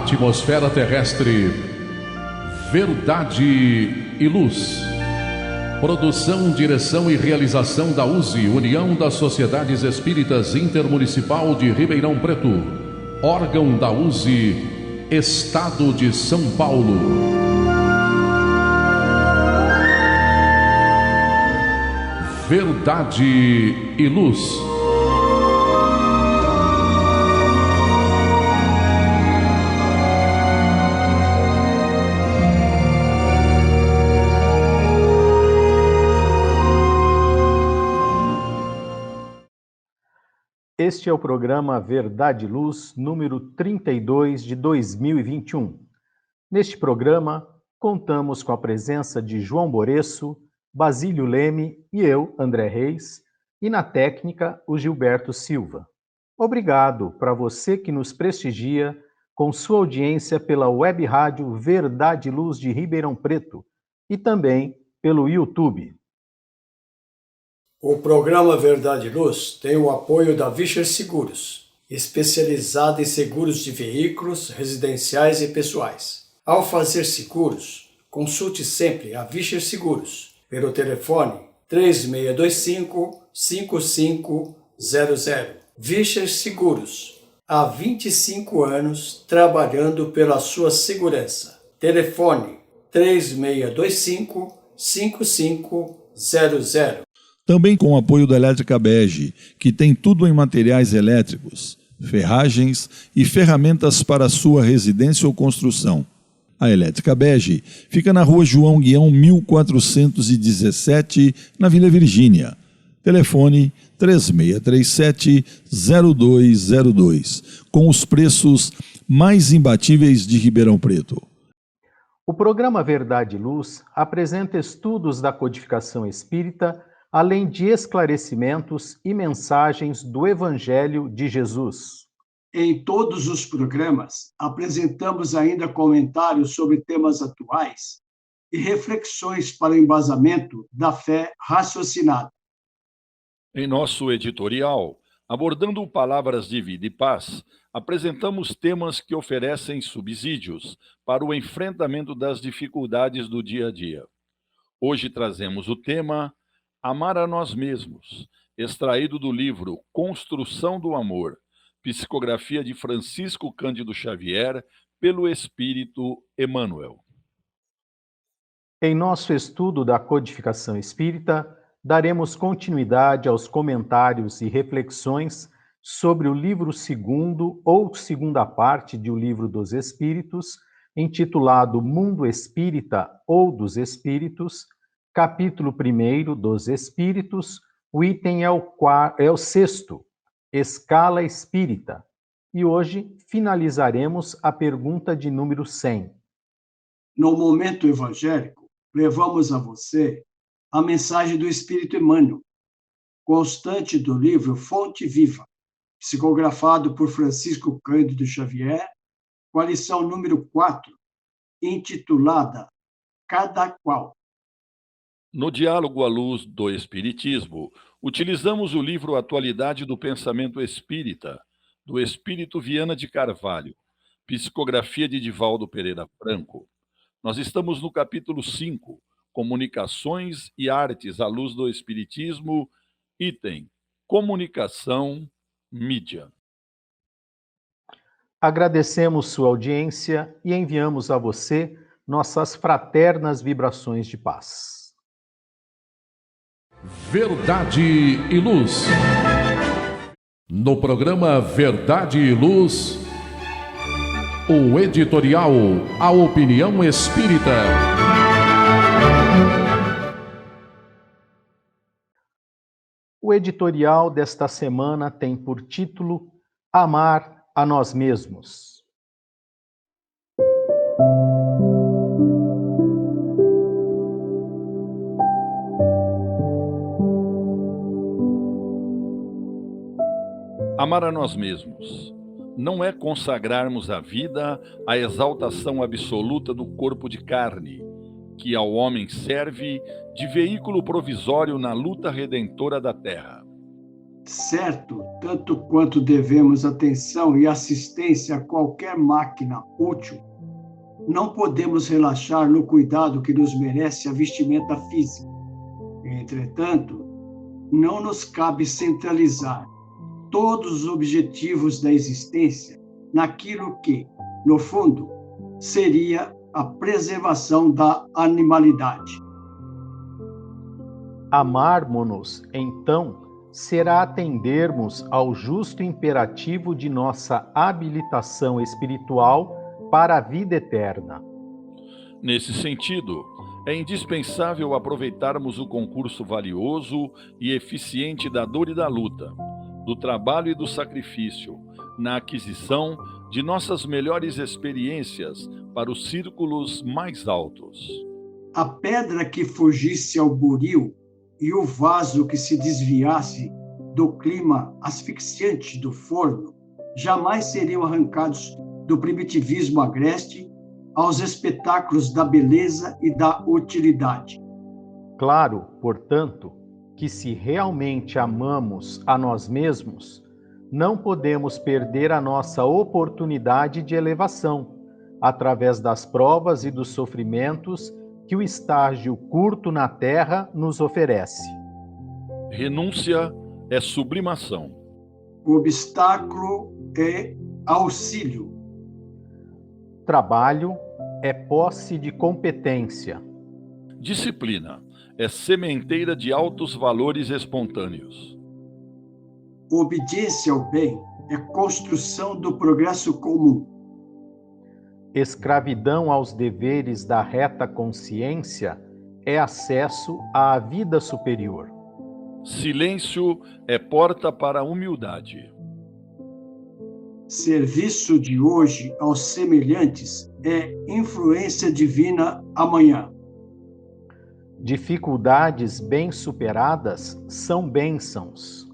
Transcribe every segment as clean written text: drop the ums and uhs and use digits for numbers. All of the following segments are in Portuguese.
atmosfera terrestre, verdade e luz. Produção, direção e realização da USE, União das Sociedades Espíritas Intermunicipal de Ribeirão Preto. Órgão da USE, Estado de São Paulo. Verdade e luz. Este é o programa Verdade e Luz, número 32 de 2021. Neste programa, contamos com a presença de João Boreço, Basílio Leme e eu, André Reis, e na técnica, o Gilberto Silva. Obrigado para você que nos prestigia com sua audiência pela web rádio Verdade e Luz de Ribeirão Preto e também pelo YouTube. O programa Verdade e Luz tem o apoio da Vischer Seguros, especializada em seguros de veículos, residenciais e pessoais. Ao fazer seguros, consulte sempre a Vischer Seguros pelo telefone 3625-5500. Vischer Seguros, há 25 anos trabalhando pela sua segurança. Telefone 3625-5500. Também com o apoio da Elétrica Bege, que tem tudo em materiais elétricos, ferragens e ferramentas para sua residência ou construção. A Elétrica Bege fica na Rua João Guião 1417, na Vila Virgínia. Telefone 3637-0202, com os preços mais imbatíveis de Ribeirão Preto. O programa Verdade e Luz apresenta estudos da codificação espírita, além de esclarecimentos e mensagens do Evangelho de Jesus. Em todos os programas, apresentamos ainda comentários sobre temas atuais e reflexões para o embasamento da fé raciocinada. Em nosso editorial, abordando palavras de vida e paz, apresentamos temas que oferecem subsídios para o enfrentamento das dificuldades do dia a dia. Hoje trazemos o tema Amar a Nós Mesmos, extraído do livro Construção do Amor, psicografia de Francisco Cândido Xavier, pelo Espírito Emmanuel. Em nosso estudo da codificação espírita, daremos continuidade aos comentários e reflexões sobre o livro segundo ou segunda parte de O Livro dos Espíritos, intitulado Mundo Espírita ou dos Espíritos, capítulo 1 dos Espíritos, o item é o 6º, Escala Espírita. E hoje finalizaremos a pergunta de número 100. No momento evangélico, levamos a você a mensagem do Espírito Emmanuel, constante do livro Fonte Viva, psicografado por Francisco Cândido Xavier, com a lição número 4, intitulada Cada Qual. No diálogo à luz do Espiritismo, utilizamos o livro Atualidade do Pensamento Espírita, do Espírito Viana de Carvalho, psicografia de Divaldo Pereira Franco. Nós estamos no capítulo 5, Comunicações e Artes à Luz do Espiritismo, item Comunicação, Mídia. Agradecemos sua audiência e enviamos a você nossas fraternas vibrações de paz. Verdade e Luz. No programa Verdade e Luz, o editorial A Opinião Espírita. O editorial desta semana tem por título Amar a Nós Mesmos. Amar a nós mesmos não é consagrarmos a vida à exaltação absoluta do corpo de carne, que ao homem serve de veículo provisório na luta redentora da terra. certo tanto quanto devemos atenção e assistência a qualquer máquina útil, não podemos relaxar no cuidado que nos merece a vestimenta física. Entretanto, não nos cabe centralizar todos os objetivos da existência naquilo que, no fundo, seria a preservação da animalidade. Amarmos-nos, então, será atendermos ao justo imperativo de nossa habilitação espiritual para a vida eterna. Nesse sentido, é indispensável aproveitarmos o concurso valioso e eficiente da dor e da luta, do trabalho e do sacrifício, na aquisição de nossas melhores experiências para os círculos mais altos. A pedra que fugisse ao buril e o vaso que se desviasse do clima asfixiante do forno jamais seriam arrancados do primitivismo agreste aos espetáculos da beleza e da utilidade. Claro, portanto, que se realmente amamos a nós mesmos, não podemos perder a nossa oportunidade de elevação, através das provas e dos sofrimentos que o estágio curto na Terra nos oferece. Renúncia é sublimação. O obstáculo é auxílio. Trabalho é posse de competência. Disciplina é sementeira de altos valores espontâneos. Obediência ao bem é construção do progresso comum. Escravidão aos deveres da reta consciência é acesso à vida superior. Silêncio é porta para a humildade. Serviço de hoje aos semelhantes é influência divina amanhã. Dificuldades bem superadas são bênçãos.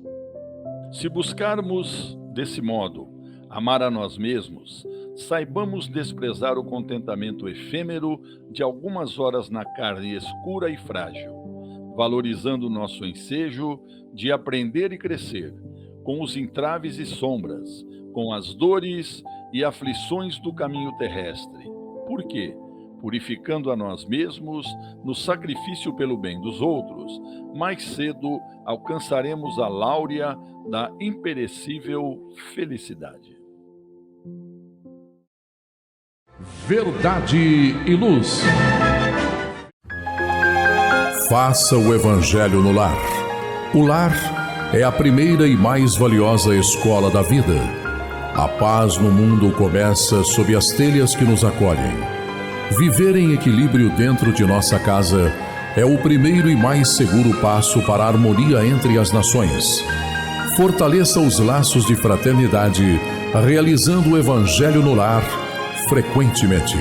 Se buscarmos, desse modo, amar a nós mesmos, saibamos desprezar o contentamento efêmero de algumas horas na carne escura e frágil, valorizando nosso ensejo de aprender e crescer, com os entraves e sombras, com as dores e aflições do caminho terrestre. Por quê? Purificando a nós mesmos no sacrifício pelo bem dos outros, mais cedo alcançaremos a láurea da imperecível felicidade. Verdade e luz. Faça o Evangelho no lar. O lar é a primeira e mais valiosa escola da vida. A paz no mundo começa sob as telhas que nos acolhem. Viver em equilíbrio dentro de nossa casa é o primeiro e mais seguro passo para a harmonia entre as nações. Fortaleça os laços de fraternidade, realizando o Evangelho no lar frequentemente.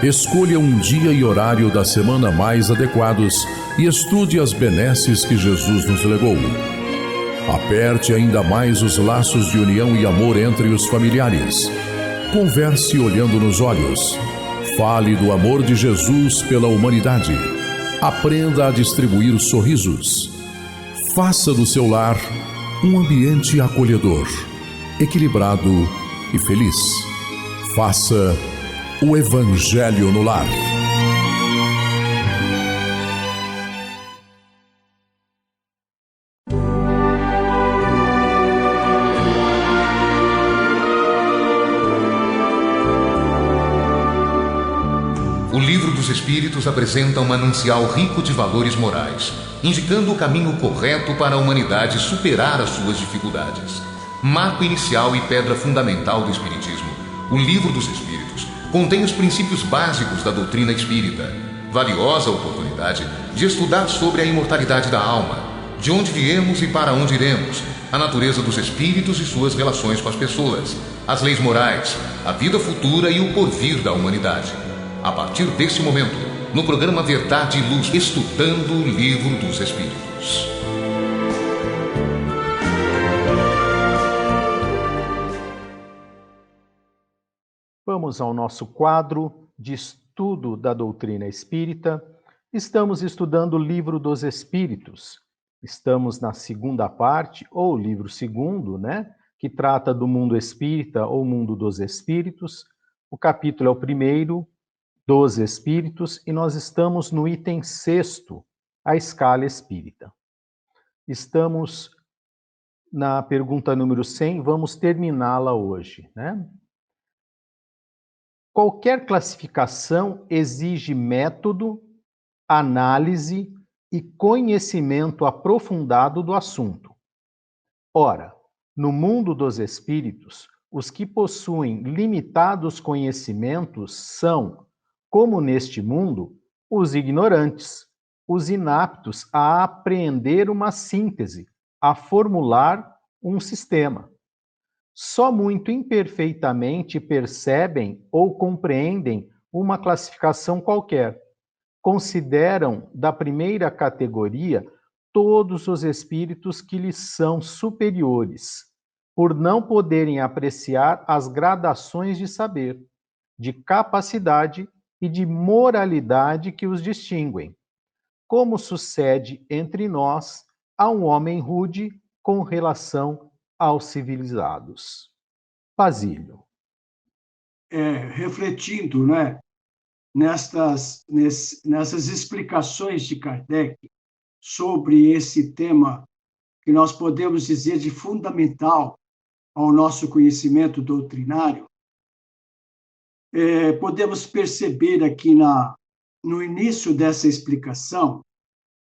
Escolha um dia e horário da semana mais adequados e estude as benesses que Jesus nos legou. Aperte ainda mais os laços de união e amor entre os familiares. Converse olhando nos olhos. Fale do amor de Jesus pela humanidade. Aprenda a distribuir sorrisos. Faça do seu lar um ambiente acolhedor, equilibrado e feliz. Faça o Evangelho no lar. O Livro dos Espíritos apresenta um manancial rico de valores morais, indicando o caminho correto para a humanidade superar as suas dificuldades. Marco inicial e pedra fundamental do Espiritismo, o Livro dos Espíritos contém os princípios básicos da doutrina espírita. Valiosa oportunidade de estudar sobre a imortalidade da alma, de onde viemos e para onde iremos, a natureza dos espíritos e suas relações com as pessoas, as leis morais, a vida futura e o porvir da humanidade. A partir desse momento, no programa Verdade e Luz, estudando o Livro dos Espíritos. Vamos ao nosso quadro de estudo da doutrina espírita. Estamos estudando o Livro dos Espíritos, Estamos na segunda parte, ou livro segundo, né? Que trata do mundo espírita ou mundo dos espíritos. O capítulo é o primeiro, dos espíritos, e nós estamos no item 6º, a escala espírita. Estamos na pergunta número 100, vamos terminá-la hoje, né? Qualquer classificação exige método, análise e conhecimento aprofundado do assunto. Ora, no mundo dos espíritos, os que possuem limitados conhecimentos são, como neste mundo, os ignorantes, os inaptos a apreender uma síntese, a formular um sistema. Só muito imperfeitamente percebem ou compreendem uma classificação qualquer. Consideram da primeira categoria todos os espíritos que lhes são superiores, por não poderem apreciar as gradações de saber, de capacidade e de moralidade que os distinguem, como sucede entre nós a um homem rude com relação aos civilizados. Basílio. Refletindo, né, nessas explicações de Kardec sobre esse tema que nós podemos dizer de fundamental ao nosso conhecimento doutrinário, podemos perceber aqui no início dessa explicação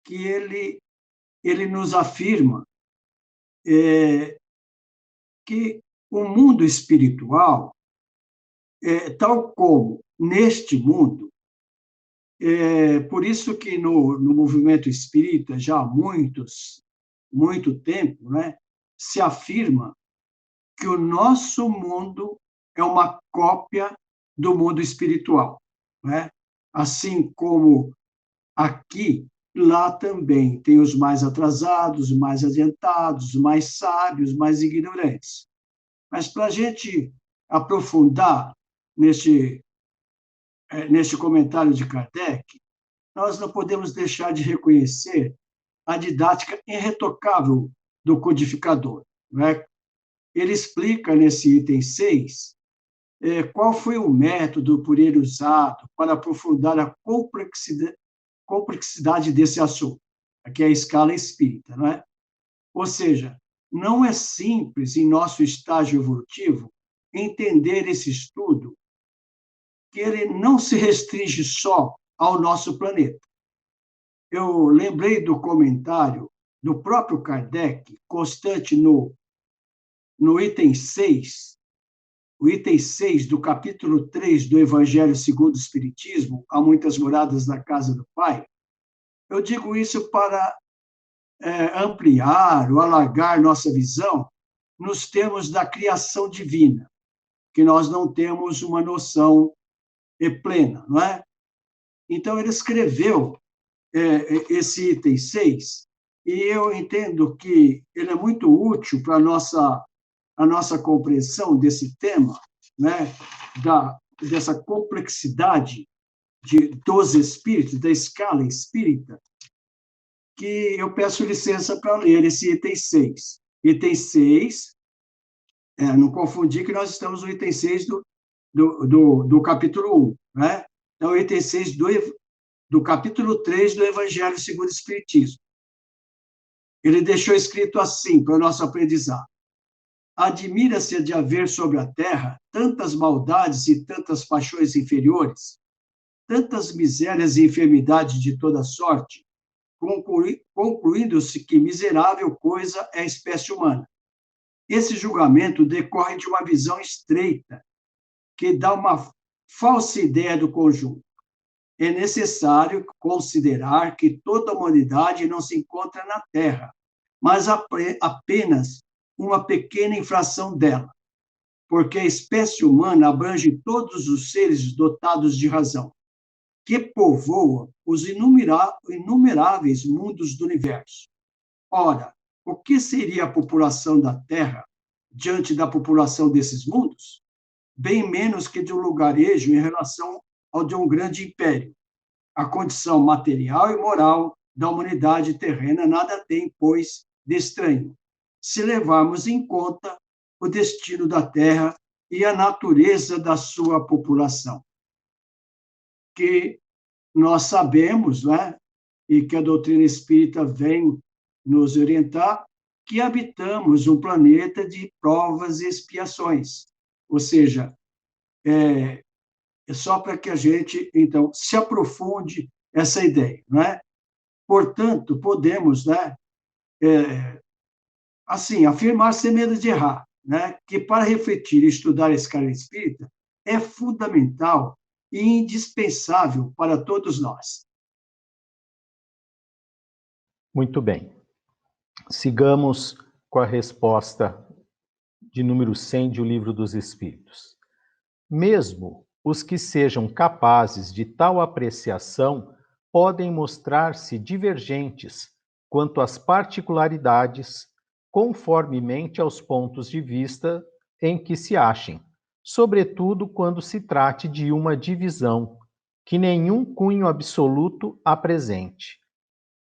que ele nos afirma que o mundo espiritual, tal como neste mundo, por isso que no movimento espírita, já há muito tempo, né, se afirma que o nosso mundo é uma cópia do mundo espiritual, né? Assim como aqui, lá também tem os mais atrasados, os mais adiantados, os mais sábios, os mais ignorantes. Mas para a gente aprofundar neste comentário de Kardec, nós não podemos deixar de reconhecer a didática irretocável do codificador, né? Ele explica nesse item 6 qual foi o método por ele usado para aprofundar a complexidade desse assunto, que é a escala espírita, não é? Ou seja, não é simples, em nosso estágio evolutivo, entender esse estudo, que ele não se restringe só ao nosso planeta. Eu lembrei do comentário do próprio Kardec, constante no item 6, o item 6 do capítulo 3 do Evangelho segundo o Espiritismo, Há Muitas Moradas na Casa do Pai. Eu digo isso para ampliar ou alargar nossa visão nos termos da criação divina, que nós não temos uma noção plena, não é? Então, ele escreveu esse item 6, e eu entendo que ele é muito útil para a nossa compreensão desse tema, né? Dessa complexidade dos espíritos, da escala espírita, que eu peço licença para ler esse item 6. Item 6, não confundir que nós estamos no item 6 do capítulo 1, né? Então, item 6 do capítulo 3 do Evangelho segundo o Espiritismo. Ele deixou escrito assim, para o nosso aprendizado: admira-se de haver sobre a terra tantas maldades e tantas paixões inferiores, tantas misérias e enfermidades de toda sorte, concluindo-se que miserável coisa é a espécie humana. Esse julgamento decorre de uma visão estreita, que dá uma falsa ideia do conjunto. É necessário considerar que toda a humanidade não se encontra na Terra, mas apenas uma pequena infração dela, porque a espécie humana abrange todos os seres dotados de razão, que povoam os inumeráveis mundos do universo. Ora, o que seria a população da Terra diante da população desses mundos? Bem menos que de um lugarejo em relação ao de um grande império. A condição material e moral da humanidade terrena nada tem, pois, de estranho, se levarmos em conta o destino da Terra e a natureza da sua população. Que nós sabemos, né, e que a doutrina espírita vem nos orientar, que habitamos um planeta de provas e expiações. Ou seja, é só para que a gente, então, se aprofunde essa ideia, não é? Portanto, podemos, né, assim, afirmar sem medo de errar, né, que para refletir e estudar a escala espírita é fundamental e indispensável para todos nós. Muito bem. Sigamos com a resposta de número 100 de O Livro dos Espíritos. Mesmo os que sejam capazes de tal apreciação podem mostrar-se divergentes quanto às particularidades, conformemente aos pontos de vista em que se achem, sobretudo quando se trate de uma divisão, que nenhum cunho absoluto apresente.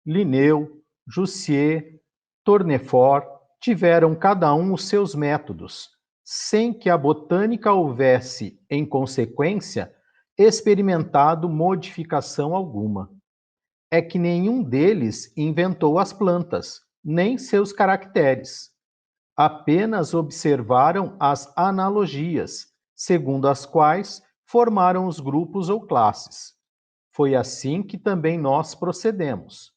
Linneu, Jussier, Tournefort tiveram cada um os seus métodos, sem que a botânica houvesse, em consequência, experimentado modificação alguma. É que nenhum deles inventou as plantas, nem seus caracteres. Apenas observaram as analogias, segundo as quais formaram os grupos ou classes. Foi assim que também nós procedemos.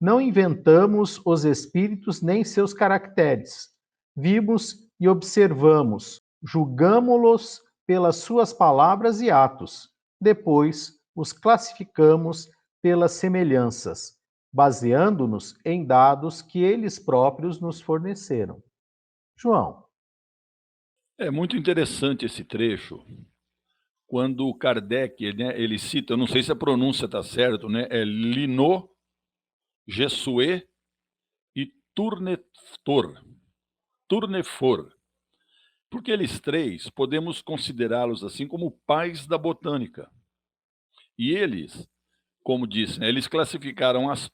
Não inventamos os espíritos nem seus caracteres. Vimos e observamos, julgamo-los pelas suas palavras e atos. Depois, os classificamos pelas semelhanças, baseando-nos em dados que eles próprios nos forneceram. João. É muito interessante esse trecho, quando Kardec, né, ele cita, eu não sei se a pronúncia está certa, né, é Linneu, Jussier e Tournefort, porque eles três podemos considerá-los assim como pais da botânica. E eles, como disse, né, eles classificaram as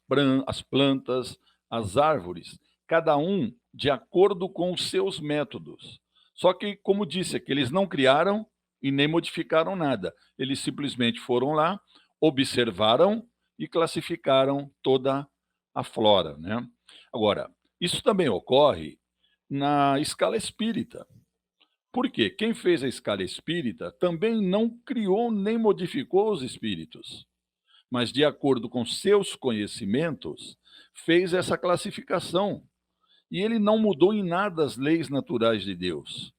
plantas, as árvores, cada um de acordo com os seus métodos. Só que, como disse, que eles não criaram e nem modificaram nada. Eles simplesmente foram lá, observaram e classificaram toda a flora, né? Agora, isso também ocorre na escala espírita. Por quê? Quem fez a escala espírita também não criou nem modificou os espíritos, mas de acordo com seus conhecimentos, fez essa classificação. E ele não mudou em nada as leis naturais de Deus.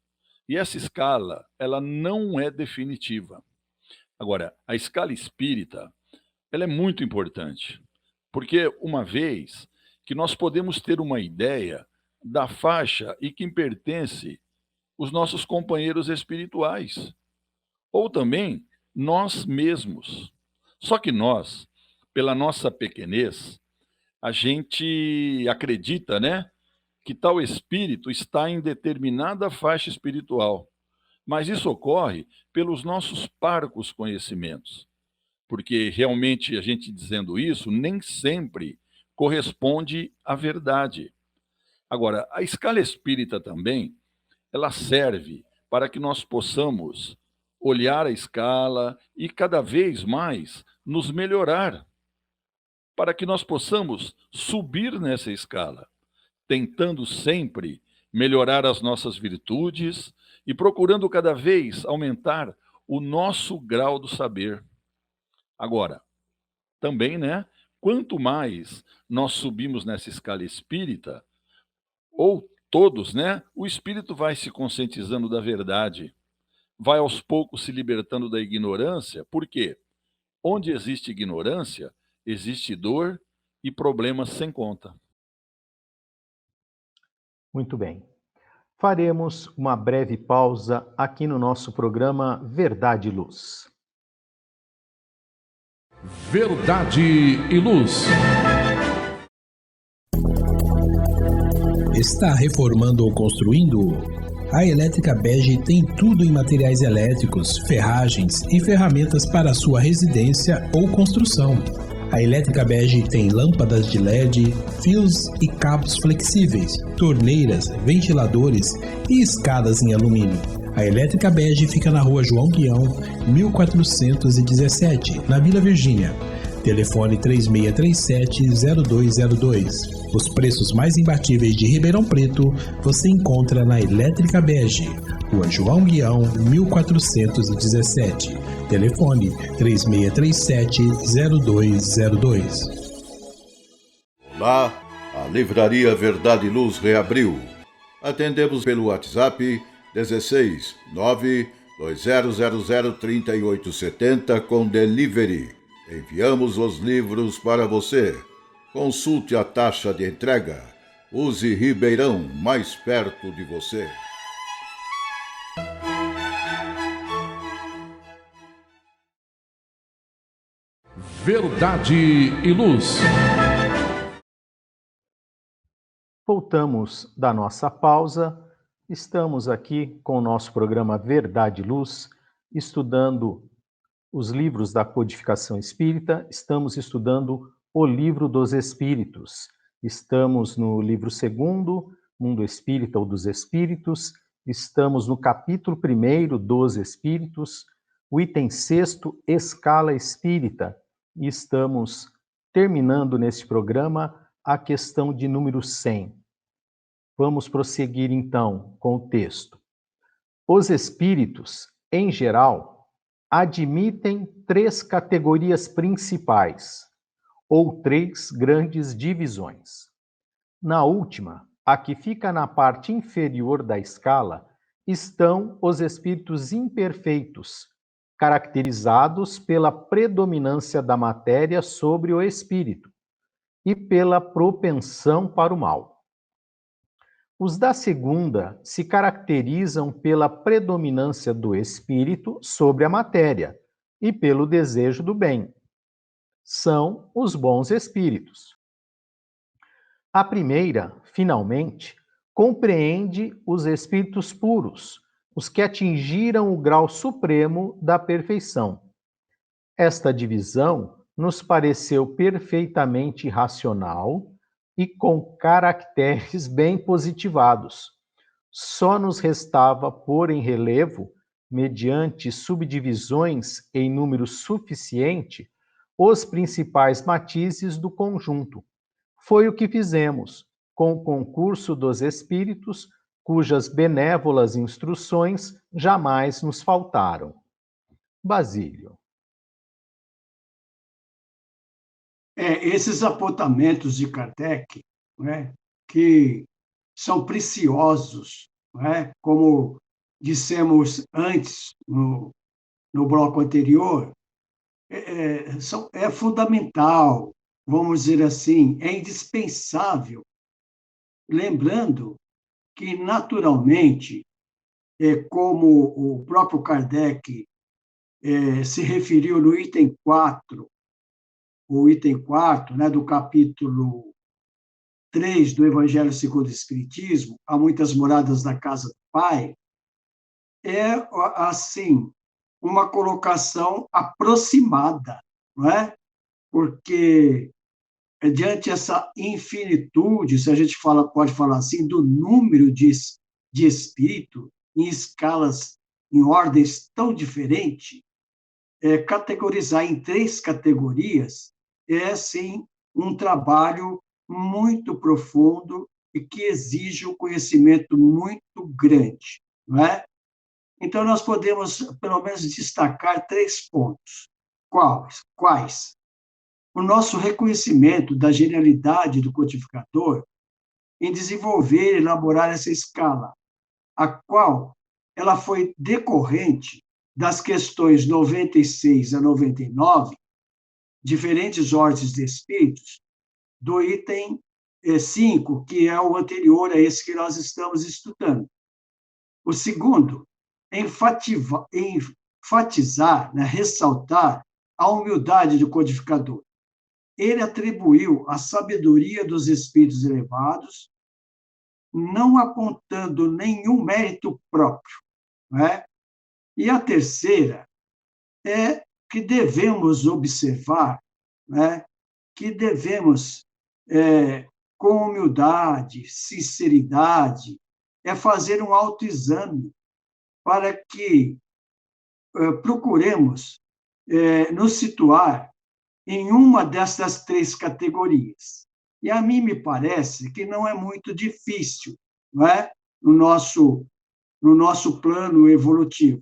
E essa escala, ela não é definitiva. Agora, a escala espírita, ela é muito importante, porque uma vez que nós podemos ter uma ideia da faixa e quem pertence os nossos companheiros espirituais, ou também nós mesmos. Só que nós, pela nossa pequenez, a gente acredita, né, que tal espírito está em determinada faixa espiritual. Mas isso ocorre pelos nossos parcos conhecimentos. Porque realmente a gente dizendo isso nem sempre corresponde à verdade. Agora, a escala espírita também, ela serve para que nós possamos olhar a escala e cada vez mais nos melhorar, para que nós possamos subir nessa escala, tentando sempre melhorar as nossas virtudes e procurando cada vez aumentar o nosso grau do saber. Agora, também, né, quanto mais nós subimos nessa escala espírita, ou todos, né, o espírito vai se conscientizando da verdade, vai aos poucos se libertando da ignorância, porque onde existe ignorância, existe dor e problemas sem conta. Muito bem. Faremos uma breve pausa aqui no nosso programa Verdade e Luz. Verdade e Luz. Está reformando ou construindo? A Elétrica Bege tem tudo em materiais elétricos, ferragens e ferramentas para a sua residência ou construção. A Elétrica Bege tem lâmpadas de LED, fios e cabos flexíveis, torneiras, ventiladores e escadas em alumínio. A Elétrica Bege fica na rua João Guião, 1417, na Vila Virgínia. Telefone 3637-0202. Os preços mais imbatíveis de Ribeirão Preto você encontra na Elétrica Bege, Rua João Guião, 1417. Telefone 3637-0202. Olá, a Livraria Verdade e Luz reabriu. Atendemos pelo WhatsApp 16 92000 3870 com delivery. Enviamos os livros para você. Consulte a taxa de entrega. Use Ribeirão, mais perto de você. Verdade e Luz. Voltamos da nossa pausa. Estamos aqui com o nosso programa Verdade e Luz, estudando os livros da codificação espírita. Estamos estudando o Livro dos Espíritos. Estamos no livro 2º, Mundo Espírita ou dos Espíritos. Estamos no capítulo 1º dos Espíritos, o item 6º, Escala Espírita. E estamos terminando neste programa a questão de número 100. Vamos prosseguir então com o texto. Os espíritos, em geral, admitem 3 categorias principais, ou 3 grandes divisões. Na última, a que fica na parte inferior da escala, estão os espíritos imperfeitos, caracterizados pela predominância da matéria sobre o espírito e pela propensão para o mal. Os da segunda se caracterizam pela predominância do espírito sobre a matéria e pelo desejo do bem. São os bons espíritos. A primeira, finalmente, compreende os espíritos puros, os que atingiram o grau supremo da perfeição. Esta divisão nos pareceu perfeitamente racional e com caracteres bem positivados. Só nos restava pôr em relevo, mediante subdivisões em número suficiente, os principais matizes do conjunto. Foi o que fizemos, com o concurso dos espíritos, cujas benévolas instruções jamais nos faltaram. Basílio. Esses apontamentos de Kardec, né, que são preciosos, né, como dissemos antes, no bloco anterior, é fundamental, vamos dizer assim, é indispensável, lembrando que, naturalmente, como o próprio Kardec se referiu no item 4, o item 4, né, do capítulo 3 do Evangelho segundo o Espiritismo, Há Muitas Moradas na Casa do Pai, é, assim, uma colocação aproximada, não é? Porque, diante essa infinitude, se a gente pode falar assim, do número de espírito em escalas, em ordens tão diferentes, categorizar em 3 categorias é, sim, um trabalho muito profundo e que exige um conhecimento muito grande, não é? Então, nós podemos, pelo menos, destacar 3 pontos. Quais? O nosso reconhecimento da genialidade do codificador em desenvolver e elaborar essa escala, a qual ela foi decorrente das questões 96 a 99, diferentes ordens de espíritos, do item 5, que é o anterior a esse que nós estamos estudando. O segundo, enfatizar, né, ressaltar a humildade do codificador. Ele atribuiu a sabedoria dos espíritos elevados, não apontando nenhum mérito próprio, né? E a terceira é que devemos observar, né, que devemos, com humildade, sinceridade, fazer um autoexame para que procuremos nos situar em uma dessas três categorias. E a mim me parece que não é muito difícil, não é? No nosso plano evolutivo,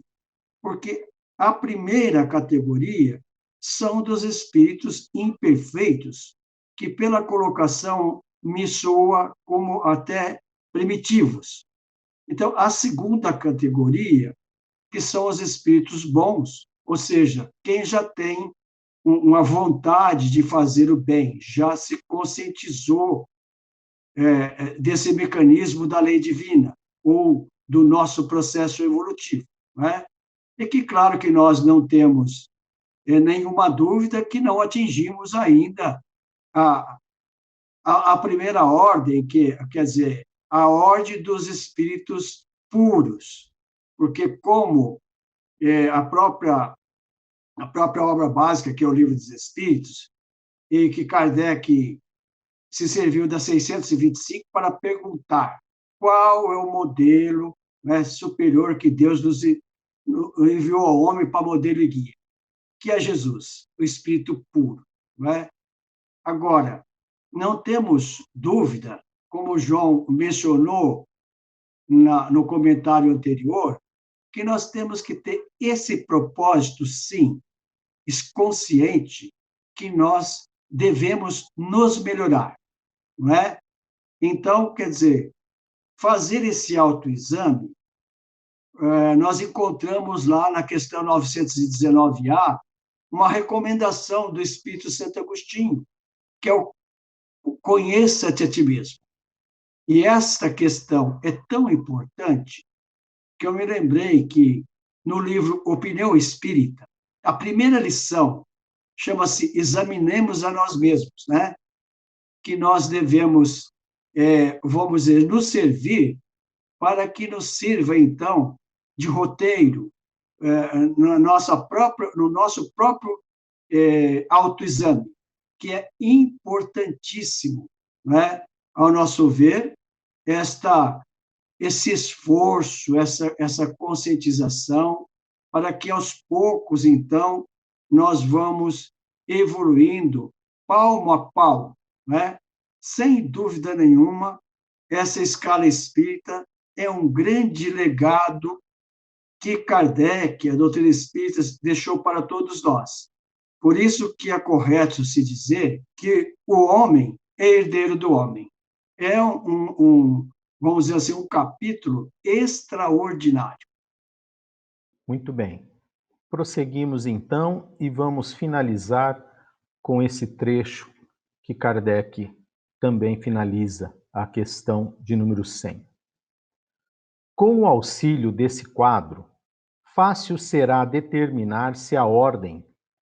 porque a primeira categoria são dos espíritos imperfeitos, que pela colocação me soa como até primitivos. Então, a segunda categoria, que são os espíritos bons, ou seja, quem já tem uma vontade de fazer o bem, já se conscientizou desse mecanismo da lei divina, ou do nosso processo evolutivo. Não é? E que, claro, que nós não temos nenhuma dúvida que não atingimos ainda a primeira ordem, que quer dizer, a ordem dos espíritos puros, porque como a própria obra básica, que é o Livro dos Espíritos, e que Kardec se serviu da 625 para perguntar qual é o modelo superior que Deus nos enviou ao homem para modelo e guia, que é Jesus, o Espírito puro. Não é? Agora, não temos dúvida, como o João mencionou no comentário anterior, que nós temos que ter esse propósito, sim, consciente, que nós devemos nos melhorar, não é? Então, quer dizer, fazer esse autoexame, nós encontramos lá na questão 919A uma recomendação do Espírito Santo Agostinho, que é o conheça-te a ti mesmo. E esta questão é tão importante que eu me lembrei que no livro Opinião Espírita, a primeira lição chama-se Examinemos a nós mesmos, né? Que nós devemos, vamos dizer, nos servir para que nos sirva, então, de roteiro no nosso próprio autoexame, que é importantíssimo, né? Ao nosso ver, esse esforço, essa conscientização, para que aos poucos, então, nós vamos evoluindo palmo a palmo, né? Sem dúvida nenhuma, essa escala espírita é um grande legado que Kardec, a doutrina espírita, deixou para todos nós. Por isso que é correto se dizer que o homem é herdeiro do homem. É vamos dizer assim, um capítulo extraordinário. Muito bem. Prosseguimos então e vamos finalizar com esse trecho que Kardec também finaliza, a questão de número 100. Com o auxílio desse quadro, fácil será determinar se a ordem,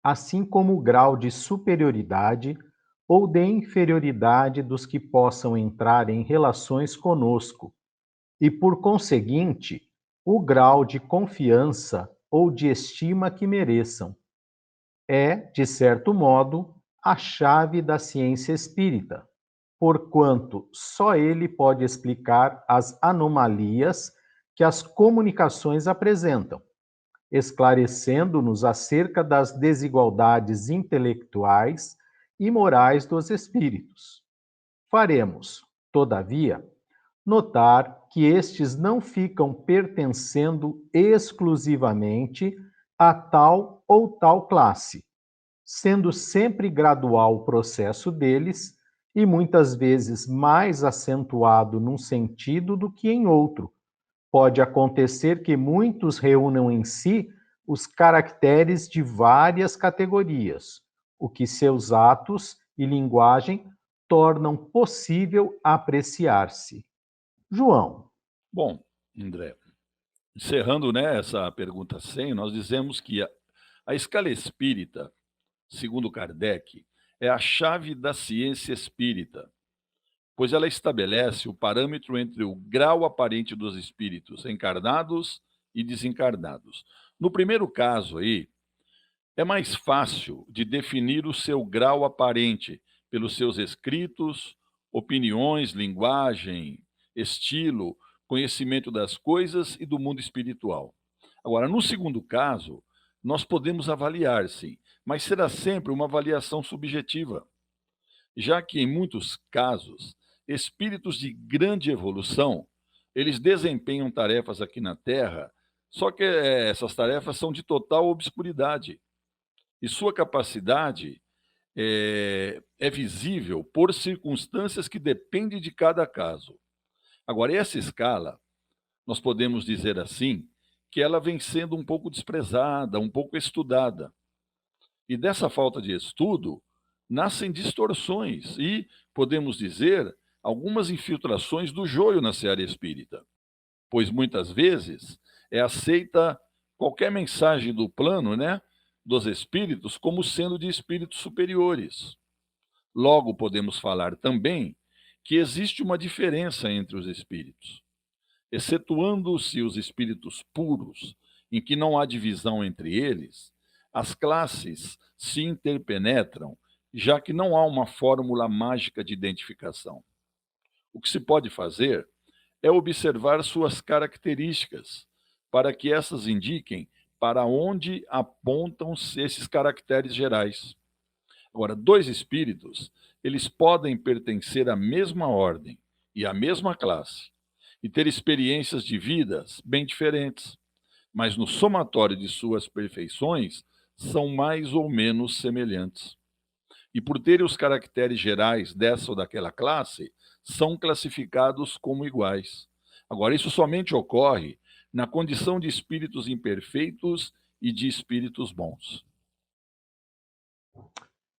assim como o grau de superioridade ou de inferioridade dos que possam entrar em relações conosco, e, por conseguinte, o grau de confiança ou de estima que mereçam. É, de certo modo, a chave da ciência espírita, porquanto só ele pode explicar as anomalias que as comunicações apresentam, esclarecendo-nos acerca das desigualdades intelectuais e morais dos espíritos. Faremos, todavia, notar que estes não ficam pertencendo exclusivamente a tal ou tal classe, sendo sempre gradual o processo deles e muitas vezes mais acentuado num sentido do que em outro. Pode acontecer que muitos reúnam em si os caracteres de várias categorias, o que seus atos e linguagem tornam possível apreciar-se. João. Bom, André, encerrando, essa pergunta 100, nós dizemos que a escala espírita, segundo Kardec, é a chave da ciência espírita, pois ela estabelece o parâmetro entre o grau aparente dos espíritos encarnados e desencarnados. No primeiro caso aí, é mais fácil de definir o seu grau aparente, pelos seus escritos, opiniões, linguagem, estilo, conhecimento das coisas e do mundo espiritual. Agora, no segundo caso, nós podemos avaliar, sim, mas será sempre uma avaliação subjetiva, já que, em muitos casos, espíritos de grande evolução, eles desempenham tarefas aqui na Terra, só que essas tarefas são de total obscuridade, e sua capacidade é visível por circunstâncias que dependem de cada caso. Agora, essa escala, nós podemos dizer assim, que ela vem sendo um pouco desprezada, um pouco estudada. E dessa falta de estudo, nascem distorções e, podemos dizer, algumas infiltrações do joio na seara espírita. Pois muitas vezes é aceita qualquer mensagem do plano, dos espíritos, como sendo de espíritos superiores. Logo, podemos falar também que existe uma diferença entre os espíritos. Excetuando-se os espíritos puros, em que não há divisão entre eles, as classes se interpenetram, já que não há uma fórmula mágica de identificação. O que se pode fazer é observar suas características, para que essas indiquem para onde apontam esses caracteres gerais. Agora, dois espíritos, eles podem pertencer à mesma ordem e à mesma classe, e ter experiências de vidas bem diferentes, mas no somatório de suas perfeições são mais ou menos semelhantes. E por terem os caracteres gerais dessa ou daquela classe, são classificados como iguais. Agora, isso somente ocorre na condição de espíritos imperfeitos e de espíritos bons.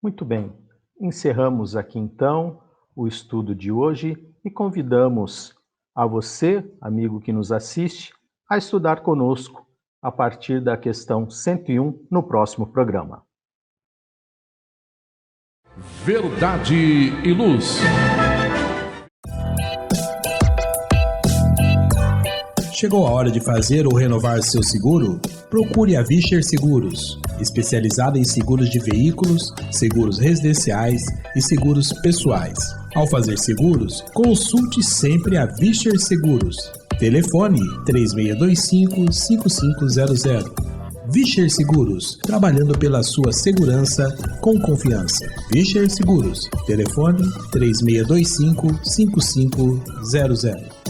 Muito bem. Encerramos aqui então o estudo de hoje e convidamos a você, amigo que nos assiste, a estudar conosco a partir da questão 101 no próximo programa. Verdade e Luz. Chegou a hora de fazer ou renovar seu seguro? Procure a Vischer Seguros, especializada em seguros de veículos, seguros residenciais e seguros pessoais. Ao fazer seguros, consulte sempre a Vischer Seguros. Telefone 3625-5500. Vischer Seguros, trabalhando pela sua segurança com confiança. Vischer Seguros, telefone 3625-5500.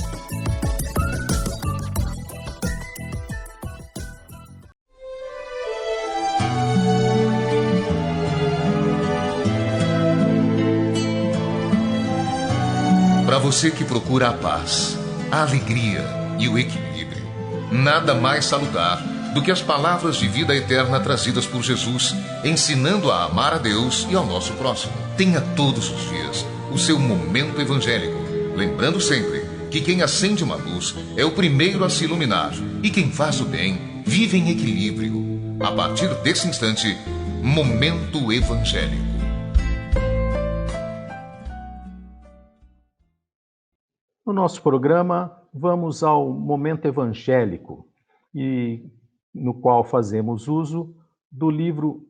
Para você que procura a paz, a alegria e o equilíbrio, nada mais salutar do que as palavras de vida eterna trazidas por Jesus, ensinando a amar a Deus e ao nosso próximo. Tenha todos os dias o seu momento evangélico, lembrando sempre que quem acende uma luz é o primeiro a se iluminar e quem faz o bem vive em equilíbrio. A partir desse instante, Momento Evangélico. No nosso programa, vamos ao Momento Evangélico, no qual fazemos uso do livro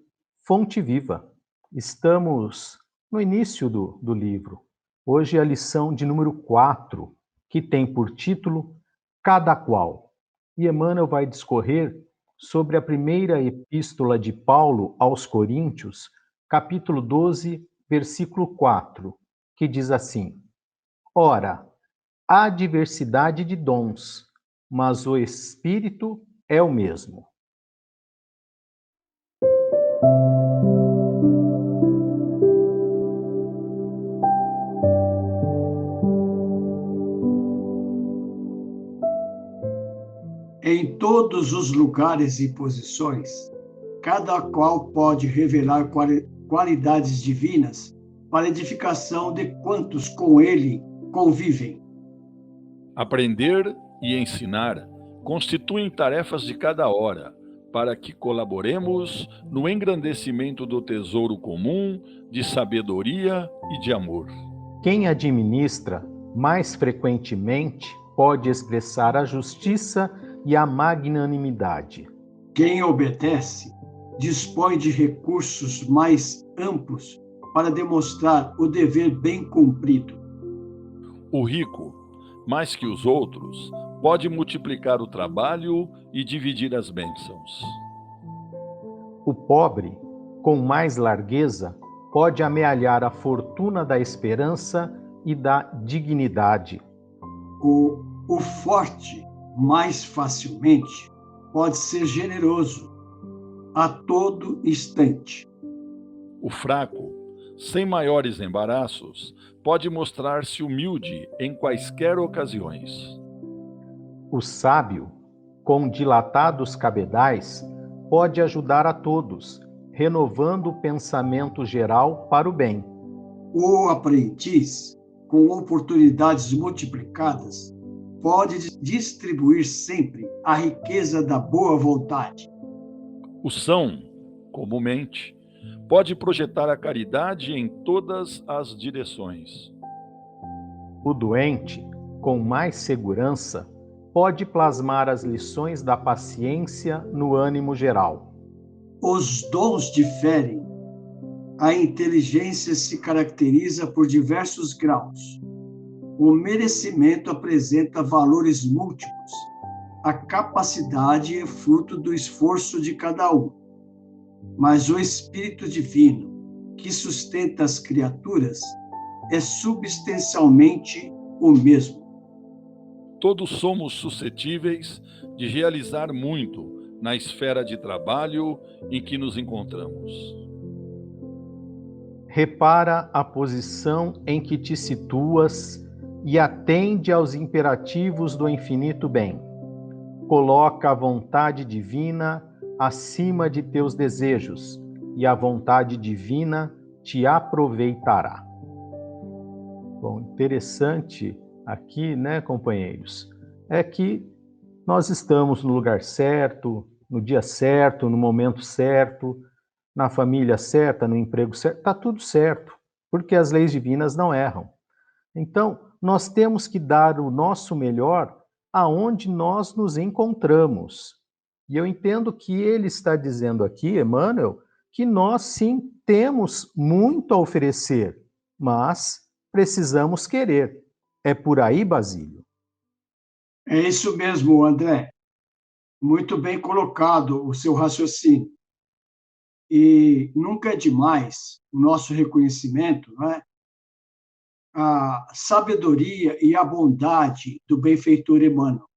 Fonte Viva. Estamos no início do livro. Hoje é a lição de número 4, que tem por título Cada Qual. E Emmanuel vai discorrer sobre a primeira epístola de Paulo aos Coríntios, capítulo 12, versículo 4, que diz assim: Ora, há diversidade de dons, mas o Espírito é o mesmo. Em todos os lugares e posições, cada qual pode revelar qualidades divinas para edificação de quantos com ele convivem. Aprender e ensinar constituem tarefas de cada hora, para que colaboremos no engrandecimento do tesouro comum de sabedoria e de amor. Quem administra mais frequentemente pode expressar a justiça e a magnanimidade. Quem obedece dispõe de recursos mais amplos para demonstrar o dever bem cumprido. O rico, mais que os outros, pode multiplicar o trabalho e dividir as bênçãos. O pobre, com mais largueza, pode amealhar a fortuna da esperança e da dignidade. O forte, mais facilmente, pode ser generoso a todo instante. O fraco, sem maiores embaraços, pode mostrar-se humilde em quaisquer ocasiões. O sábio, com dilatados cabedais, pode ajudar a todos, renovando o pensamento geral para o bem. O aprendiz, com oportunidades multiplicadas, pode distribuir sempre a riqueza da boa vontade. O são, comumente, pode projetar a caridade em todas as direções. O doente, com mais segurança, pode plasmar as lições da paciência no ânimo geral. Os dons diferem. A inteligência se caracteriza por diversos graus. O merecimento apresenta valores múltiplos. A capacidade é fruto do esforço de cada um. Mas o Espírito Divino, que sustenta as criaturas, é substancialmente o mesmo. Todos somos suscetíveis de realizar muito na esfera de trabalho em que nos encontramos. Repara a posição em que te situas e atende aos imperativos do infinito bem. Coloca a vontade divina acima de teus desejos, e a vontade divina te aproveitará. Bom, interessante aqui, né, companheiros, é que nós estamos no lugar certo, no dia certo, no momento certo, na família certa, no emprego certo, está tudo certo, porque as leis divinas não erram. Então, nós temos que dar o nosso melhor aonde nós nos encontramos. E eu entendo que ele está dizendo aqui, Emmanuel, que nós sim temos muito a oferecer, mas precisamos querer. É por aí, Basílio? É isso mesmo, André. Muito bem colocado o seu raciocínio. E nunca é demais o nosso reconhecimento, não é? A sabedoria e a bondade do benfeitor Emmanuel,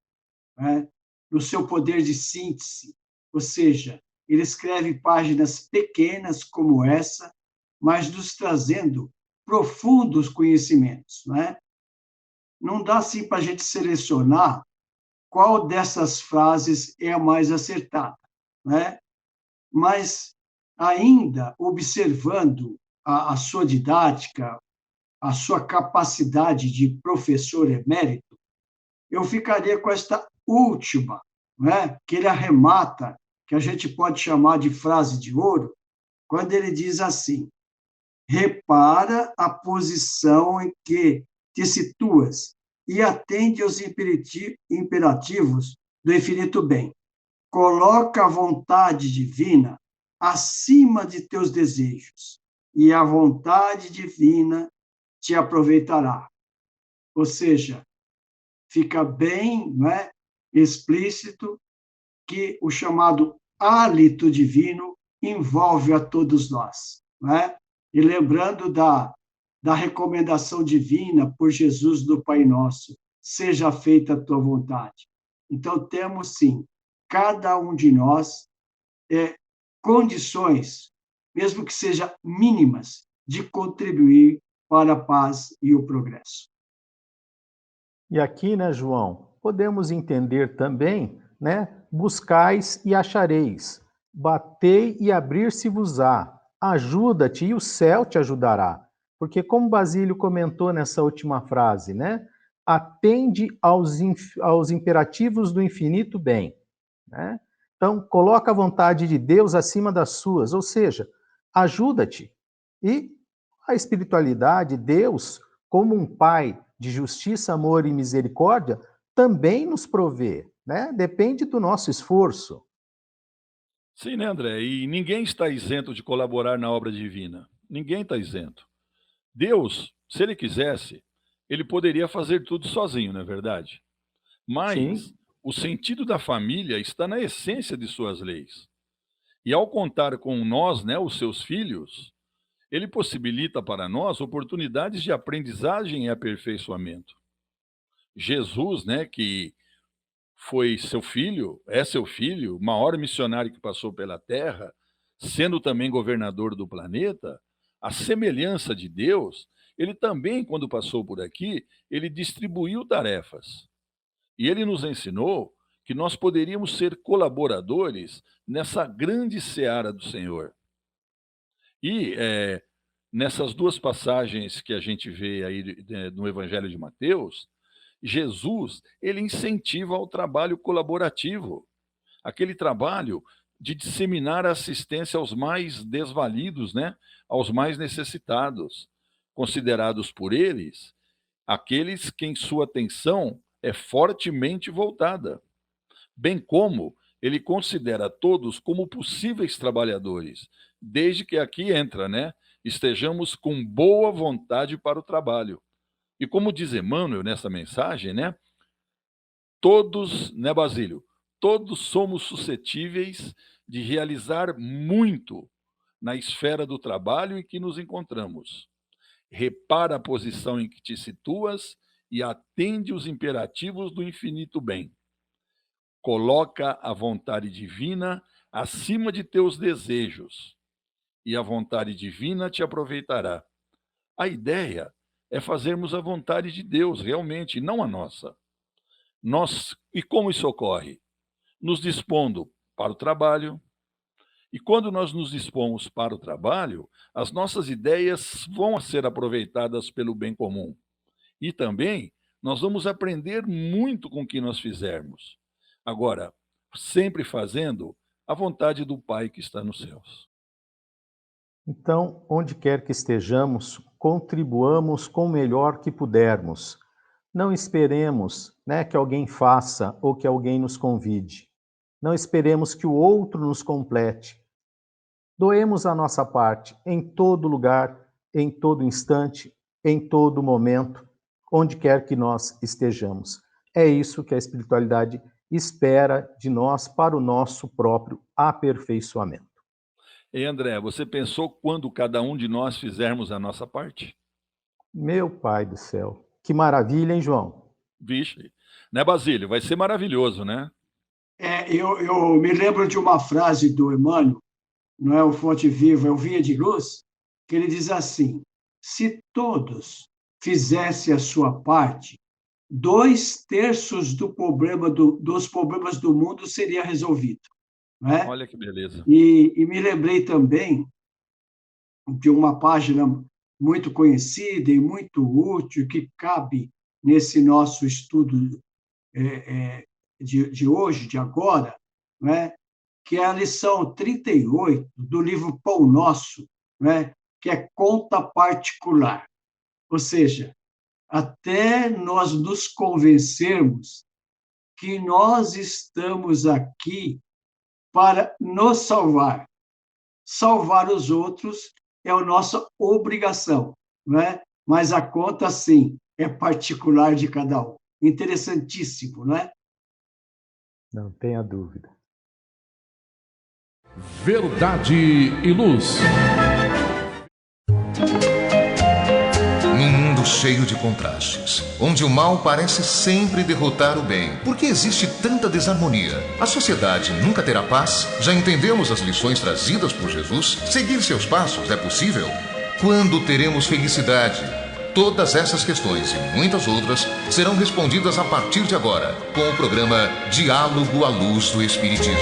né? No seu poder de síntese, ou seja, ele escreve páginas pequenas como essa, mas nos trazendo profundos conhecimentos, né? Não dá assim para a gente selecionar qual dessas frases é a mais acertada, né? Mas ainda observando a sua didática, a sua capacidade de professor emérito, eu ficaria com esta última, né, que ele arremata, que a gente pode chamar de frase de ouro, quando ele diz assim: repara a posição em que te situas e atende aos imperativos do infinito bem. Coloca a vontade divina acima de teus desejos, e a vontade divina te aproveitará. Ou seja, fica bem, não é, explícito que o chamado hálito divino envolve a todos nós, não é? E lembrando da recomendação divina por Jesus do Pai Nosso, seja feita a tua vontade. Então, temos sim, cada um de nós, condições, mesmo que sejam mínimas, de contribuir para a paz e o progresso. E aqui, né, João, podemos entender também, né, buscais e achareis, batei e abrir-se-vos-á, ajuda-te e o céu te ajudará. Porque como Basílio comentou nessa última frase, né, atende aos imperativos do infinito bem, né? Então, coloca a vontade de Deus acima das suas, ou seja, ajuda-te. E a espiritualidade, Deus, como um pai de justiça, amor e misericórdia, também nos provê, né? Depende do nosso esforço. Sim, né, André? E ninguém está isento de colaborar na obra divina. Ninguém está isento. Deus, se ele quisesse, ele poderia fazer tudo sozinho, não é verdade? Mas Sim, o sentido da família está na essência de suas leis. E ao contar com nós, né, os seus filhos, ele possibilita para nós oportunidades de aprendizagem e aperfeiçoamento. Jesus, né, que foi seu filho, o maior missionário que passou pela Terra, sendo também governador do planeta, a semelhança de Deus, ele também, quando passou por aqui, ele distribuiu tarefas. E ele nos ensinou que nós poderíamos ser colaboradores nessa grande seara do Senhor. E nessas duas passagens que a gente vê aí no Evangelho de Mateus, Jesus, ele incentiva o trabalho colaborativo, aquele trabalho de disseminar a assistência aos mais desvalidos, né? Aos mais necessitados, considerados por eles aqueles que em sua atenção é fortemente voltada, bem como ele considera todos como possíveis trabalhadores, desde que aqui entra, né? Estejamos com boa vontade para o trabalho. E como diz Emmanuel nessa mensagem, né? Todos, né, Basílio? Todos somos suscetíveis de realizar muito na esfera do trabalho em que nos encontramos. Repara a posição em que te situas e atende os imperativos do infinito bem. Coloca a vontade divina acima de teus desejos, e a vontade divina te aproveitará. A ideia é fazermos a vontade de Deus realmente, não a nossa. E como isso ocorre? Nos dispondo para o trabalho. E quando nós nos dispomos para o trabalho, as nossas ideias vão ser aproveitadas pelo bem comum. E também nós vamos aprender muito com o que nós fizermos. Agora, sempre fazendo a vontade do Pai que está nos céus. então, onde quer que estejamos, contribuamos com o melhor que pudermos. Não esperemos, né, que alguém faça ou que alguém nos convide. Não esperemos que o outro nos complete. Doemos a nossa parte em todo lugar, em todo instante, em todo momento, onde quer que nós estejamos. É isso que a espiritualidade espera de nós para o nosso próprio aperfeiçoamento. E André, você pensou quando cada um de nós fizermos a nossa parte? Meu Pai do céu, que maravilha, hein, João? Vixe, né, Basílio? Vai ser maravilhoso, né? Eu me lembro de uma frase do Emmanuel, não é o Fonte Viva, é o Via de Luz, que ele diz assim: se todos fizessem a sua parte, 2/3 dos problemas do mundo seria resolvido. Não é? Olha que beleza. E me lembrei também de uma página muito conhecida e muito útil que cabe nesse nosso estudo de hoje, de agora, né? Que é a lição 38 do livro Pão Nosso, né? Que é conta particular. Ou seja, até nós nos convencermos que nós estamos aqui para nos salvar. Salvar os outros é a nossa obrigação, não é? Mas a conta, sim, é particular de cada um. Interessantíssimo, não é? Não tenha dúvida. Verdade e Luz. Num mundo cheio de contrastes, onde o mal parece sempre derrotar o bem, por que existe tanta desarmonia? A sociedade nunca terá paz? Já entendemos as lições trazidas por Jesus? Seguir seus passos é possível? Quando teremos felicidade? Todas essas questões e muitas outras serão respondidas a partir de agora, com o programa Diálogo à Luz do Espiritismo.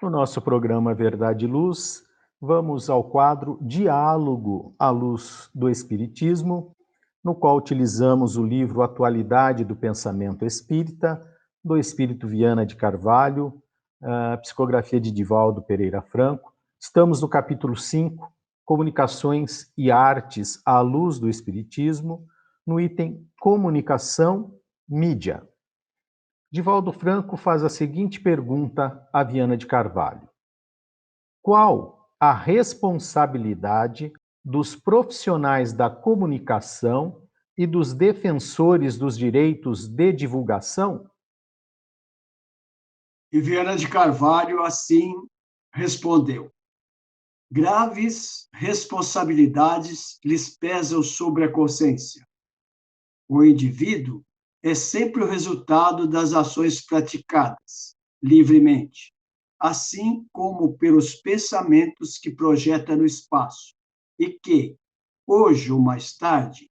No nosso programa Verdade e Luz, vamos ao quadro Diálogo à Luz do Espiritismo, no qual utilizamos o livro Atualidade do Pensamento Espírita, do Espírito Viana de Carvalho, a psicografia de Divaldo Pereira Franco. Estamos no capítulo 5, Comunicações e Artes à Luz do Espiritismo, no item Comunicação, Mídia. Divaldo Franco faz a seguinte pergunta a Viana de Carvalho: qual a responsabilidade dos profissionais da comunicação e dos defensores dos direitos de divulgação? E Viana de Carvalho assim respondeu: graves responsabilidades lhes pesam sobre a consciência. O indivíduo é sempre o resultado das ações praticadas livremente, assim como pelos pensamentos que projeta no espaço e que, hoje ou mais tarde,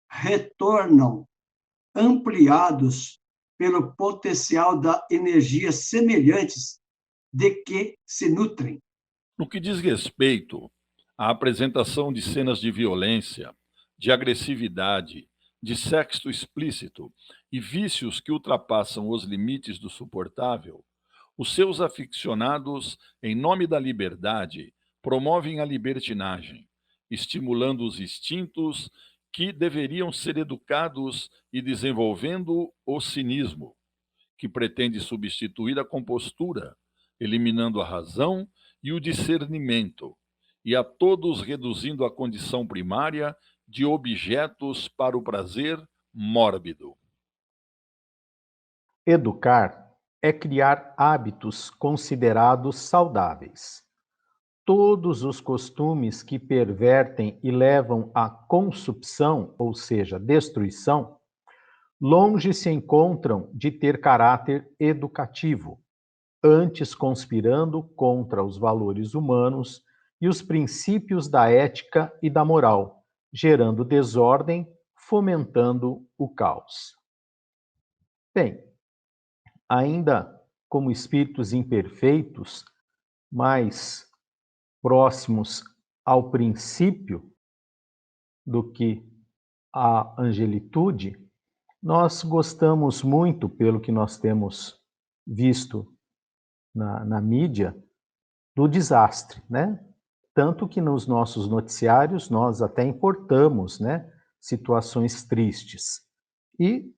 retornam ampliados pelo potencial da energia semelhantes de que se nutrem. No que diz respeito à apresentação de cenas de violência, de agressividade, de sexo explícito e vícios que ultrapassam os limites do suportável, os seus aficionados, em nome da liberdade, promovem a libertinagem, estimulando os instintos que deveriam ser educados e desenvolvendo o cinismo, que pretende substituir a compostura, eliminando a razão e o discernimento, e a todos reduzindo à condição primária de objetos para o prazer mórbido. Educar é criar hábitos considerados saudáveis. Todos os costumes que pervertem e levam à consumpção, ou seja, destruição, longe se encontram de ter caráter educativo, antes conspirando contra os valores humanos e os princípios da ética e da moral, gerando desordem, fomentando o caos. Bem, ainda como espíritos imperfeitos, mais próximos ao princípio do que à angelitude, nós gostamos muito, pelo que nós temos visto na mídia, do desastre, né? Tanto que nos nossos noticiários nós até importamos, né, situações tristes. E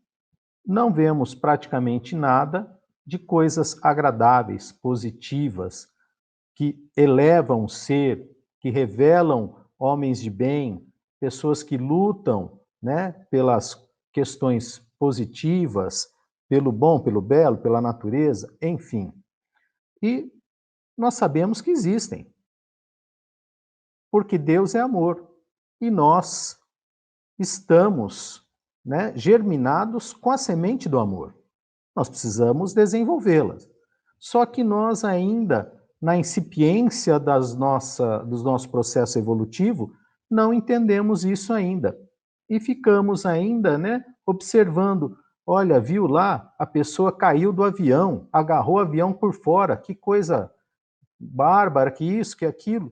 não vemos praticamente nada de coisas agradáveis, positivas, que elevam o ser, que revelam homens de bem, pessoas que lutam, né, pelas questões positivas, pelo bom, pelo belo, pela natureza, enfim. E nós sabemos que existem, porque Deus é amor e nós estamos, né, germinados com a semente do amor. Nós precisamos desenvolvê-las. Só que nós ainda, na incipiência do nosso processo evolutivo, não entendemos isso ainda. E ficamos ainda, né, observando, olha, viu lá, a pessoa caiu do avião, agarrou o avião por fora, que coisa bárbara, que isso, que aquilo.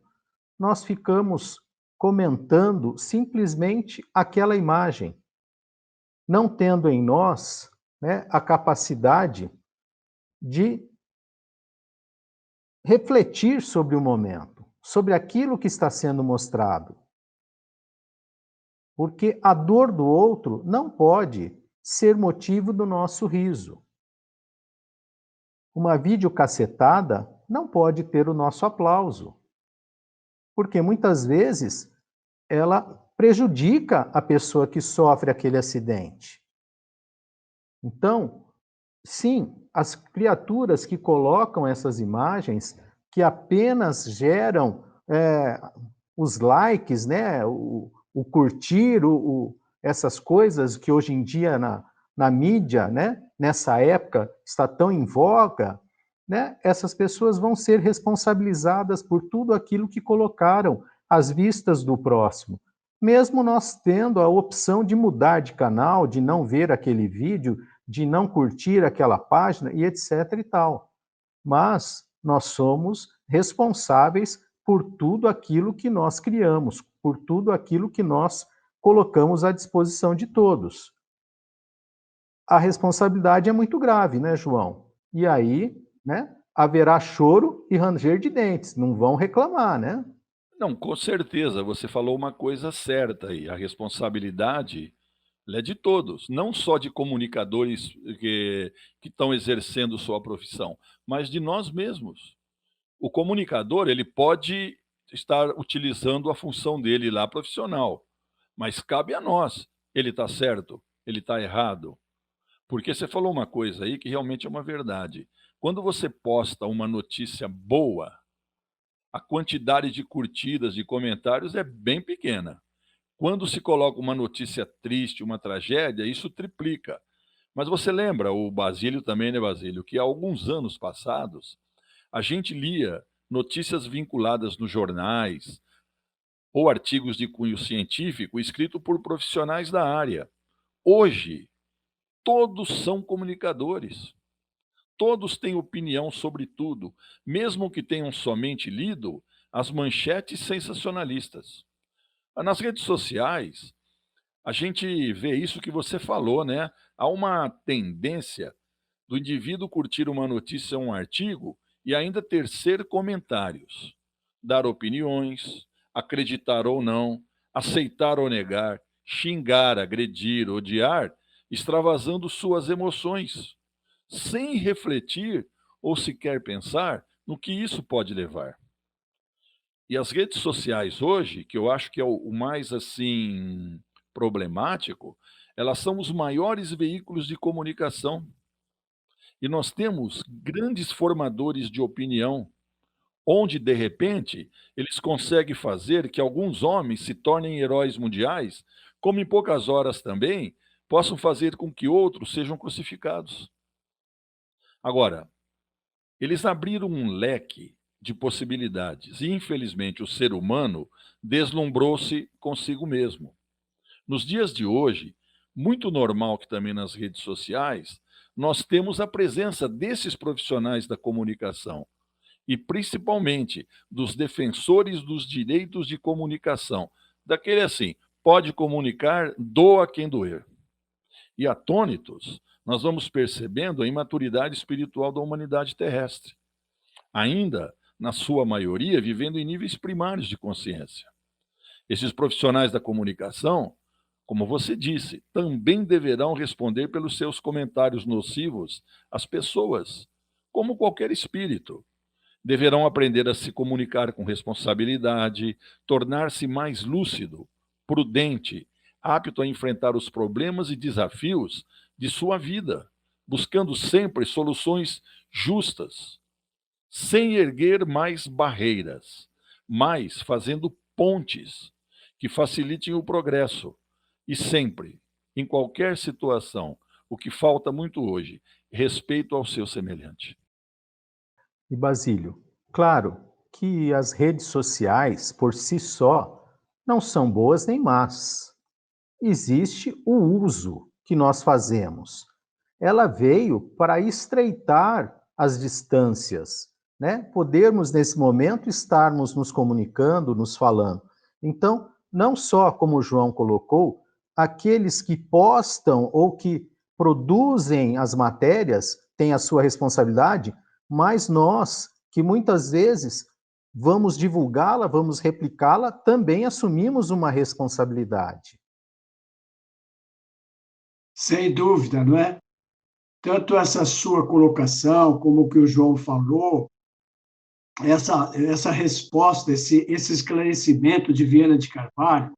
Nós ficamos comentando simplesmente aquela imagem, não tendo em nós, né, a capacidade de refletir sobre o momento, sobre aquilo que está sendo mostrado. Porque a dor do outro não pode ser motivo do nosso riso. Uma videocassetada não pode ter o nosso aplauso. Porque muitas vezes ela prejudica a pessoa que sofre aquele acidente. Então, sim, as criaturas que colocam essas imagens, que apenas geram os likes, né, o curtir, essas coisas que hoje em dia na mídia, né, nessa época, está tão em voga, né, essas pessoas vão ser responsabilizadas por tudo aquilo que colocaram às vistas do próximo. Mesmo nós tendo a opção de mudar de canal, de não ver aquele vídeo, de não curtir aquela página e etc e tal. Mas nós somos responsáveis por tudo aquilo que nós criamos, por tudo aquilo que nós colocamos à disposição de todos. A responsabilidade é muito grave, né, João? E aí, né, haverá choro e ranger de dentes, não vão reclamar, né? Não, com certeza, você falou uma coisa certa aí. A responsabilidade Ela é de todos, não só de comunicadores que estão exercendo sua profissão, mas de nós mesmos. O comunicador, ele pode estar utilizando a função dele lá profissional, mas cabe a nós. Ele está certo? Ele está errado? Porque você falou uma coisa aí que realmente é uma verdade. Quando você posta uma notícia boa, a quantidade de curtidas, de comentários é bem pequena. Quando se coloca uma notícia triste, uma tragédia, isso triplica. Mas você lembra, o Basílio também, né, Basílio, que há alguns anos passados, a gente lia notícias vinculadas nos jornais ou artigos de cunho científico escrito por profissionais da área. Hoje, todos são comunicadores. Todos têm opinião sobre tudo, mesmo que tenham somente lido as manchetes sensacionalistas. Nas redes sociais, a gente vê isso que você falou, né? Há uma tendência do indivíduo curtir uma notícia, um artigo, e ainda tecer comentários, dar opiniões, acreditar ou não, aceitar ou negar, xingar, agredir, odiar, extravasando suas emoções, sem refletir ou sequer pensar no que isso pode levar. E as redes sociais hoje, que eu acho que é o mais assim problemático, elas são os maiores veículos de comunicação. E nós temos grandes formadores de opinião, onde, de repente, eles conseguem fazer que alguns homens se tornem heróis mundiais, como em poucas horas também possam fazer com que outros sejam crucificados. Agora, eles abriram um leque de possibilidades e, infelizmente, o ser humano deslumbrou-se consigo mesmo. Nos dias de hoje, muito normal que também nas redes sociais, nós temos a presença desses profissionais da comunicação e, principalmente, dos defensores dos direitos de comunicação. Daquele assim, pode comunicar, doa quem doer. E atônitos, nós vamos percebendo a imaturidade espiritual da humanidade terrestre, ainda, na sua maioria, vivendo em níveis primários de consciência. Esses profissionais da comunicação, como você disse, também deverão responder pelos seus comentários nocivos às pessoas, como qualquer espírito. Deverão aprender a se comunicar com responsabilidade, tornar-se mais lúcido, prudente, apto a enfrentar os problemas e desafios de sua vida, buscando sempre soluções justas, sem erguer mais barreiras, mas fazendo pontes que facilitem o progresso. E sempre, em qualquer situação, o que falta muito hoje, respeito ao seu semelhante. E Basílio, claro que as redes sociais, por si só, não são boas nem más. Existe o uso que nós fazemos. Ela veio para estreitar as distâncias, né? Podermos, nesse momento, estarmos nos comunicando, nos falando. Então, não só, como o João colocou, aqueles que postam ou que produzem as matérias têm a sua responsabilidade, mas nós, que muitas vezes vamos divulgá-la, vamos replicá-la, também assumimos uma responsabilidade. Sem dúvida, não é? Tanto essa sua colocação, como o que o João falou, essa resposta, esse esclarecimento de Viana de Carvalho,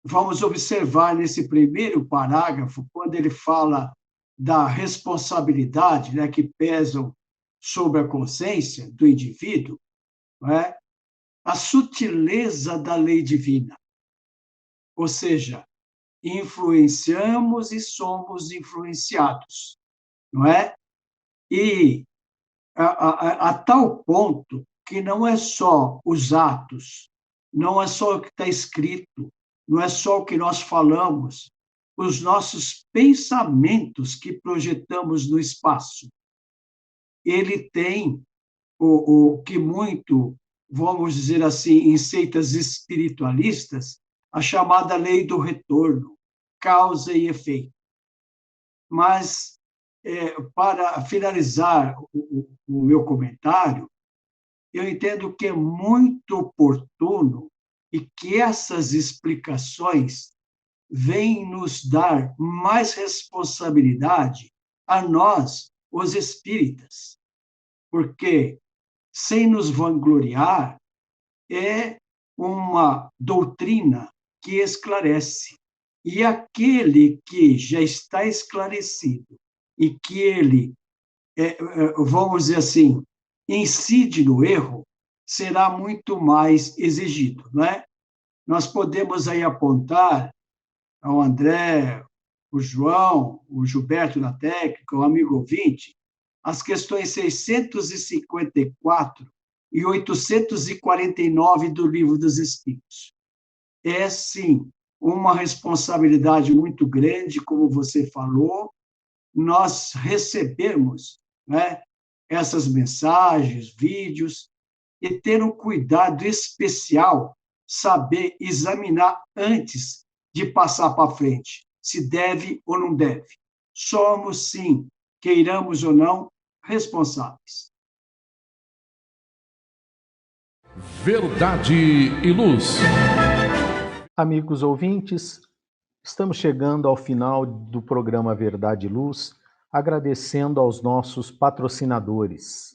vamos observar nesse primeiro parágrafo, quando ele fala da responsabilidade, né, que pesam sobre a consciência do indivíduo, não é? A sutileza da lei divina. Ou seja, influenciamos e somos influenciados, não é? E a tal ponto que não é só os atos, não é só o que está escrito, não é só o que nós falamos, os nossos pensamentos que projetamos no espaço. Ele tem o que muito, vamos dizer assim, em seitas espiritualistas, a chamada lei do retorno, causa e efeito. Mas, para finalizar o meu comentário, eu entendo que é muito oportuno e que essas explicações vem nos dar mais responsabilidade a nós, os espíritas, porque, sem nos vangloriar, é uma doutrina que esclarece. E aquele que já está esclarecido e que ele, vamos dizer assim, incide no erro, será muito mais exigido, não é? Nós podemos aí apontar ao André, o João, o Gilberto na técnica, o amigo ouvinte, as questões 654 e 849 do Livro dos Espíritos. É, sim, uma responsabilidade muito grande, como você falou, nós recebermos, né, essas mensagens, vídeos, e ter um cuidado especial, saber examinar antes de passar para frente, se deve ou não deve. Somos, sim, queiramos ou não, responsáveis. Verdade e Luz. Amigos ouvintes, estamos chegando ao final do programa Verdade e Luz, agradecendo aos nossos patrocinadores.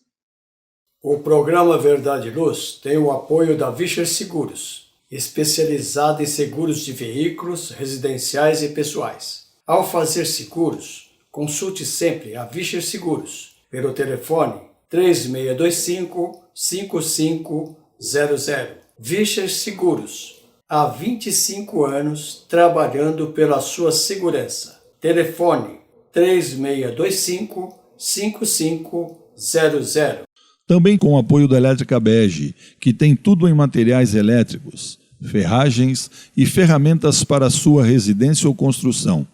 O programa Verdade e Luz tem o apoio da Vischer Seguros, especializada em seguros de veículos, residenciais e pessoais. Ao fazer seguros, consulte sempre a Vischer Seguros pelo telefone 3625-5500. Vischer Seguros, há 25 anos trabalhando pela sua segurança. Telefone 3625-5500. Também com o apoio da Elétrica Bege, que tem tudo em materiais elétricos, ferragens e ferramentas para sua residência ou construção.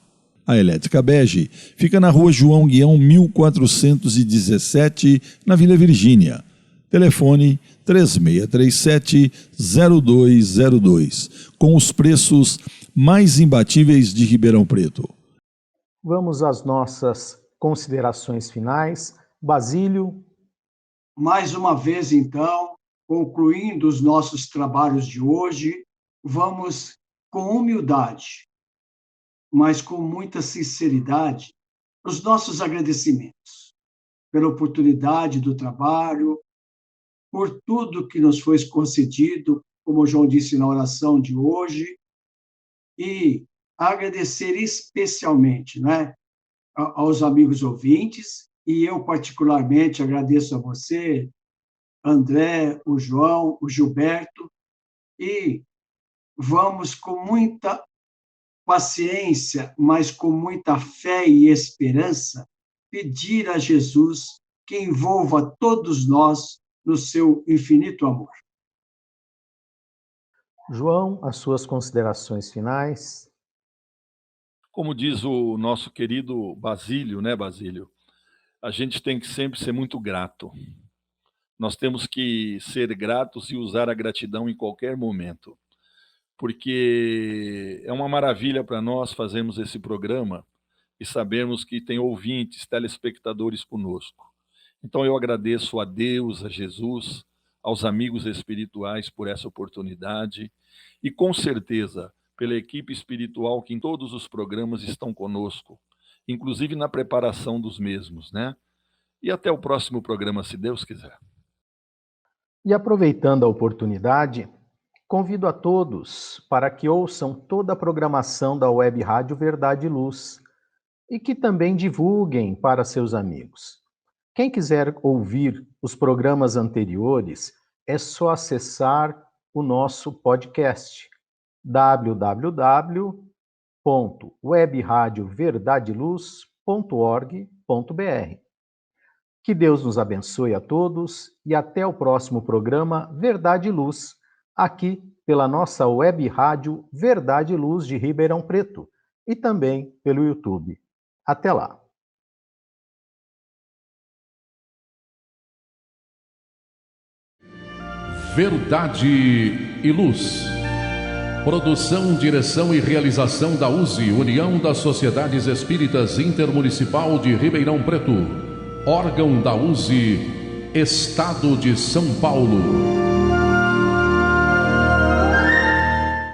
A Elétrica Bege fica na Rua João Guião 1417, na Vila Virgínia. Telefone 3637-0202, com os preços mais imbatíveis de Ribeirão Preto. Vamos às nossas considerações finais. Basílio. Mais uma vez, então, concluindo os nossos trabalhos de hoje, vamos, com humildade, mas com muita sinceridade, os nossos agradecimentos pela oportunidade do trabalho, por tudo que nos foi concedido, como o João disse na oração de hoje, e agradecer especialmente, né, aos amigos ouvintes. E eu, particularmente, agradeço a você, André, o João, o Gilberto, e vamos com muita paciência, mas com muita fé e esperança, pedir a Jesus que envolva todos nós no seu infinito amor. João, as suas considerações finais. Como diz o nosso querido Basílio, né, Basílio? A gente tem que sempre ser muito grato. Nós temos que ser gratos e usar a gratidão em qualquer momento, porque é uma maravilha para nós fazermos esse programa e sabermos que tem ouvintes, telespectadores conosco. Então eu agradeço a Deus, a Jesus, aos amigos espirituais por essa oportunidade e com certeza pela equipe espiritual que em todos os programas estão conosco, inclusive na preparação dos mesmos, né? E até o próximo programa, se Deus quiser. E aproveitando a oportunidade, convido a todos para que ouçam toda a programação da Web Rádio Verdade e Luz e que também divulguem para seus amigos. Quem quiser ouvir os programas anteriores, é só acessar o nosso podcast www.webradioverdadeluz.org.br. Que Deus nos abençoe a todos e até o próximo programa Verdade e Luz, aqui pela nossa Web Rádio Verdade e Luz de Ribeirão Preto e também pelo YouTube. Até lá! Verdade e Luz. Produção, direção e realização da USE, União das Sociedades Espíritas Intermunicipal de Ribeirão Preto. Órgão da USE, Estado de São Paulo.